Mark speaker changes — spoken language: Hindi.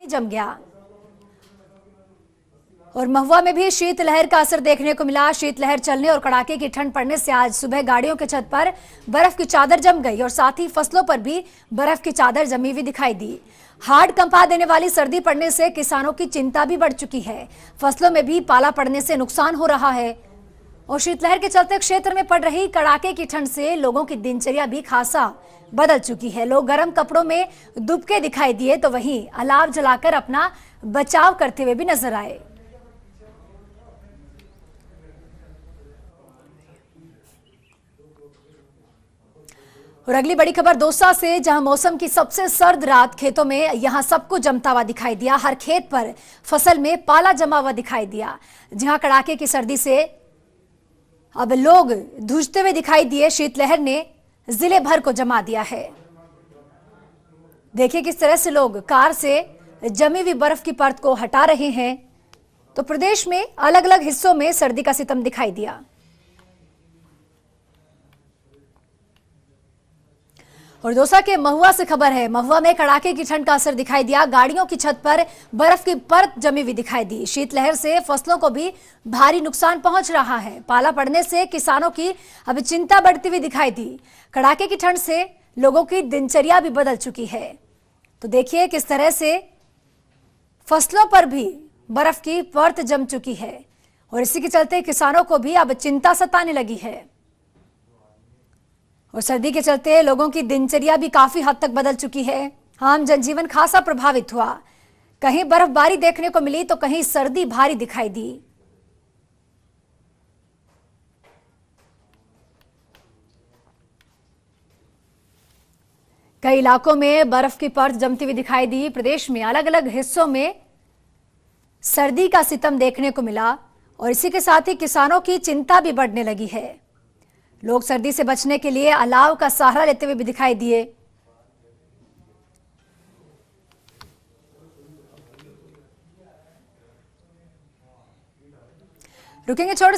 Speaker 1: जम गया। और महुआ में भी शीतलहर का असर देखने को मिला। शीतलहर चलने और कड़ाके की ठंड पड़ने से आज सुबह गाड़ियों के छत पर बर्फ की चादर जम गई और साथ ही फसलों पर भी बर्फ की चादर जमी हुई दिखाई दी। हाड़ कंपा देने वाली सर्दी पड़ने से किसानों की चिंता भी बढ़ चुकी है। फसलों में भी पाला पड़ने से नुकसान हो रहा है और शीतलहर के चलते क्षेत्र में पड़ रही कड़ाके की ठंड से लोगों की दिनचर्या भी खासा बदल चुकी है। लोग गर्म कपड़ों में दुबके दिखाई दिए तो वहीं अलाव जलाकर अपना बचाव करते हुए भी नजर आए। और अगली बड़ी खबर दौसा से, जहां मौसम की सबसे सर्द रात खेतों में यहां सबको जमता हुआ दिखाई दिया। हर खेत पर फसल में पाला जमा हुआ दिखाई दिया। जहां कड़ाके की सर्दी से अब लोग धुंजते हुए दिखाई दिए। शीतलहर ने जिले भर को जमा दिया है। देखिए किस तरह से लोग कार से जमी हुई बर्फ की परत को हटा रहे हैं। तो प्रदेश में अलग अलग हिस्सों में सर्दी का सितम दिखाई दिया। और दौसा के महुआ से खबर है। महुआ में कड़ाके की ठंड का असर दिखाई दिया। गाड़ियों की छत पर बर्फ की परत जमी हुई दिखाई दी। शीतलहर से फसलों को भी भारी नुकसान पहुंच रहा है। पाला पड़ने से किसानों की अब चिंता बढ़ती हुई दिखाई दी। कड़ाके की ठंड से लोगों की दिनचर्या भी बदल चुकी है। तो देखिए किस तरह से फसलों पर भी बर्फ की परत जम चुकी है और इसी के चलते किसानों को भी अब चिंता सताने लगी है। और सर्दी के चलते लोगों की दिनचर्या भी काफी हद तक बदल चुकी है। आम जनजीवन खासा प्रभावित हुआ। कहीं बर्फबारी देखने को मिली तो कहीं सर्दी भारी दिखाई दी। कई इलाकों में बर्फ की परत जमती हुई दिखाई दी। प्रदेश में अलग अलग हिस्सों में सर्दी का सितम देखने को मिला और इसी के साथ ही किसानों की चिंता भी बढ़ने लगी है। लोग सर्दी से बचने के लिए अलाव का सहारा लेते हुए भी दिखाई दिए। रुकेंगे छोटे